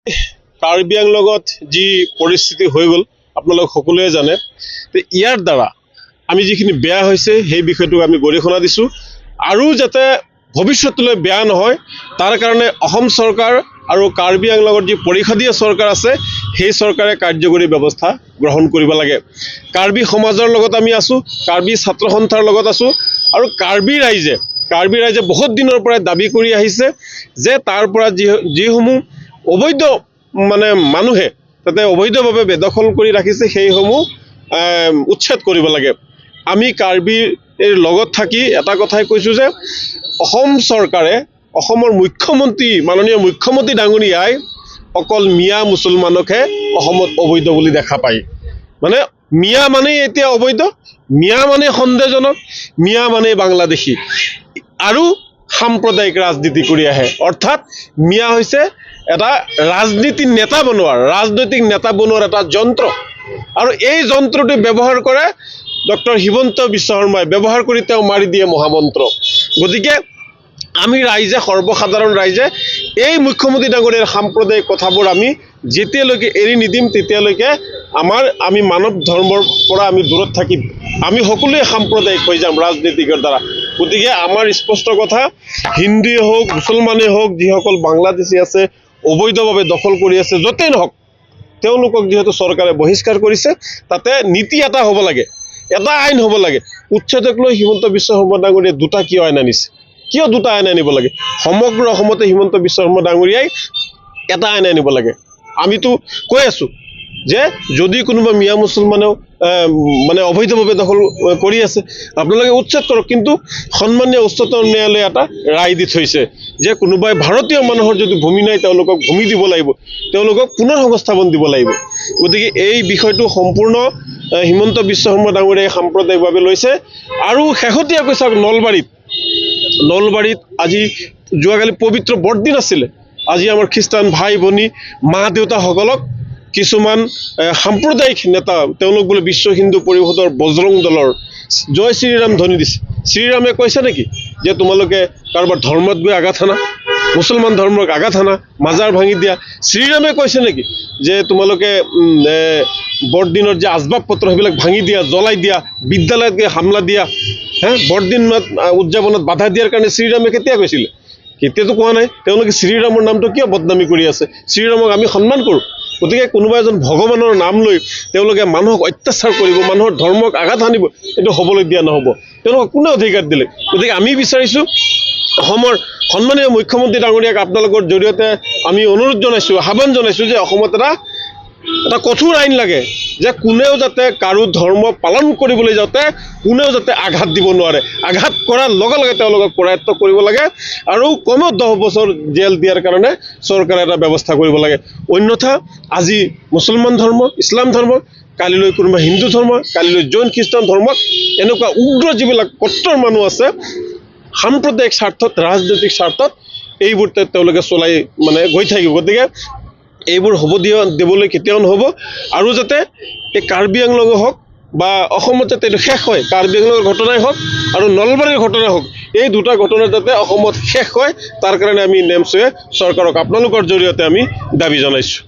কাৰ্বি আংলঙত যি পৰিস্থিতি হৈ গ'ল আপোনালোক সকলোৱে জানে। ইয়াৰ দ্বাৰা আমি যিখিনি বেয়া হৈছে সেই বিষয়টো আমি গৰিহণা দিছোঁ আৰু যাতে ভৱিষ্যতলৈ বেয়া নহয় তাৰ কাৰণে অসম চৰকাৰ আৰু কাৰ্বি আংলঙৰ যি পৰিষদীয় চৰকাৰ আছে সেই চৰকাৰে কাৰ্যকৰী ব্যৱস্থা গ্ৰহণ কৰিব লাগে। কাৰ্বি সমাজৰ লগত আমি আছোঁ, কাৰ্বি ছাত্ৰ সন্থাৰ লগত আছোঁ আৰু কাৰ্বি ৰাইজে বহুত দিনৰ পৰা দাবী কৰি আহিছে যে তাৰ পৰা যিসমূহ অবৈধ মানুহে তাতে অবৈধভাৱে বেদখল কৰি ৰাখিছে সেইসমূহ উচ্ছেদ কৰিব লাগে। আমি কাৰ্বিৰ লগত থাকি এটা কথাই কৈছোঁ যে অসম চৰকাৰে অসমৰ মুখ্যমন্ত্ৰী মাননীয় মুখ্যমন্ত্ৰী ডাঙৰীয়াই অকল মিয়া মুছলমানকহে অসমত অবৈধ বুলি দেখা পায়। মিয়া মানেই এতিয়া অবৈধ, মিয়া মানে সন্দেহজনক, মিয়া মানে বাংলাদেশী আৰু সাম্প্ৰদায়িক ৰাজনীতি কৰি আহে। অৰ্থাৎ মিয়া হৈছে এটা ৰাজনৈতিক নেতা বনোৱাৰ এটা যন্ত্ৰ আৰু এই যন্ত্ৰটো ব্যৱহাৰ কৰে ডক্টৰ হিমন্ত বিশ্ব শৰ্মাই, ব্যৱহাৰ কৰি তেওঁ মাৰি দিয়ে মহামন্ত্ৰ। গতিকে আমি সৰ্বসাধাৰণ ৰাইজে এই মুখ্যমন্ত্ৰী ডাঙৰীয়াৰ সাম্প্ৰদায়িক কথাবোৰ আমি যেতিয়ালৈকে এৰি নিদিম তেতিয়ালৈকে আমি মানৱ ধৰ্মৰ পৰা আমি দূৰত থাকিম। আমি সকলোৱে সাম্প্ৰদায়িক হৈ যাম ৰাজনীতিকৰ দ্বাৰা। গতিকে আমাৰ স্পষ্ট কথা, হিন্দুৱে হওক মুছলমানেই হওক, যিসকল বাংলাদেশী আছে অবৈধভাৱে দখল কৰি আছে য'তেই নহওক, তেওঁলোকক যিহেতু চৰকাৰে বহিষ্কাৰ কৰিছে তাতে নীতি এটা হ'ব লাগে, এটা আইন হ'ব লাগে। উচ্ছেদক লৈ হিমন্ত বিশ্ব শৰ্মা ডাঙৰীয়াই দুটা কিয় আইন আনিছে? কিয় দুটা আইন আনিব লাগে? সমগ্ৰ অসমতে হিমন্ত বিশ্ব শৰ্মা ডাঙৰীয়াই এটা আইন আনিব লাগে। আমিতো কৈ আছোঁ যে যদি কোনোবা মিয়া মুছলমানেও অবৈধভাৱে দখল কৰি আছে আপোনালোকে উচ্ছেদ কৰক, কিন্তু সন্মানীয় উচ্চতম ন্যায়ালয়ে এটা ৰায় দি থৈছে যে কোনোবাই ভাৰতীয় মানুহৰ যদি ভূমি নাই তেওঁলোকক ভূমি দিব লাগিব, তেওঁলোকক পুনৰ সংস্থাপন দিব লাগিব। গতিকে এই বিষয়টো সম্পূৰ্ণ হিমন্ত বিশ্ব শৰ্মা ডাঙৰীয়াই সাম্প্ৰদায়িকভাৱে লৈছে। আৰু শেহতীয়াকৈ চাওক, নলবাৰীত আজি যোৱাকালি পবিত্ৰ বৰদিন আছিলে। আজি আমাৰ খ্ৰীষ্টান ভাই ভনী মা দেউতাসকলক কিছুমান সাম্প্ৰদায়িক নেতা, তেওঁলোক বোলে বিশ্ব হিন্দু পৰিষদৰ বজৰং দলৰ জয় শ্ৰীৰাম ধ্বনি দিছে। শ্ৰীৰামে কৈছে নেকি যে তোমালোকে কাৰোবাৰ ধৰ্মত গৈ আঘাত হানা, মুছলমান ধৰ্মক আঘাত হানা, মাজাৰ ভাঙি দিয়া? শ্ৰীৰামে কৈছে নেকি যে তোমালোকে বৰদিনৰ যে আচবাব পত্ৰ সেইবিলাক ভাঙি দিয়া, জ্বলাই দিয়া, বিদ্যালয়ত গৈ হামলা দিয়া, বৰদিন উদযাপনত বাধা দিয়াৰ কাৰণে শ্ৰীৰামে কেতিয়া কৈছিলে? কেতিয়াতো কোৱা নাই। তেওঁলোকে শ্ৰীৰামৰ নামটো কিয় বদনামী কৰি আছে? শ্ৰীৰামক আমি সন্মান কৰোঁ। গতিকে কোনোবা এজন ভগৱানৰ নাম লৈ তেওঁলোকে মানুহক অত্যাচাৰ কৰিব, মানুহৰ ধৰ্মক আঘাত সানিব, এইটো হ'বলৈ দিয়া নহ'ব। তেওঁলোকক কোনে অধিকাৰ দিলে? গতিকে আমি বিচাৰিছোঁ অসমৰ সন্মানীয় মুখ্যমন্ত্ৰী ডাঙৰীয়াক আপোনালোকৰ জৰিয়তে আমি অনুৰোধ জনাইছোঁ, আহ্বান জনাইছোঁ যে অসমত এটা কঠোৰ আইন লাগে যে কোনেও যাতে কাৰো ধৰ্ম পালন কৰিবলৈ যাওঁতে কোনেও যাতে আঘাত দিব নোৱাৰে। আঘাত কৰাৰ লগে লগে তেওঁলোকক কৰায়ত্ব কৰিব লাগে আৰু কমেও 10 বছৰ জেল দিয়াৰ কাৰণে চৰকাৰে এটা ব্যৱস্থা কৰিব লাগে। অন্যথা আজি মুছলমান ধৰ্ম, ইছলাম ধৰ্ম, কালিলৈ কোনোবা হিন্দু ধৰ্ম, কালিলৈ জৈন খ্ৰীষ্টান ধৰ্মক এনেকুৱা উগ্ৰ যিবিলাক কট্টৰ মানুহ আছে সাম্প্ৰদায়িক স্বাৰ্থত, ৰাজনৈতিক স্বাৰ্থত এইবোৰ তেওঁলোকে চলাই গৈ থাকিব। গতিকে এইবোৰ দিবলৈ কেতিয়াও নহ'ব। আৰু যাতে এই কাৰ্বি আংলঙে হওক বা অসমত যাতে এইটো শেষ হয়, কাৰ্বি আংলঙৰ ঘটনাই হওক আৰু নলবাৰীৰ ঘটনাই হওক, এই দুটা ঘটনা যাতে অসমত শেষ হয় তাৰ কাৰণে আমি নেমচয়ে চৰকাৰক আপোনালোকৰ জৰিয়তে আমি দাবী জনাইছোঁ।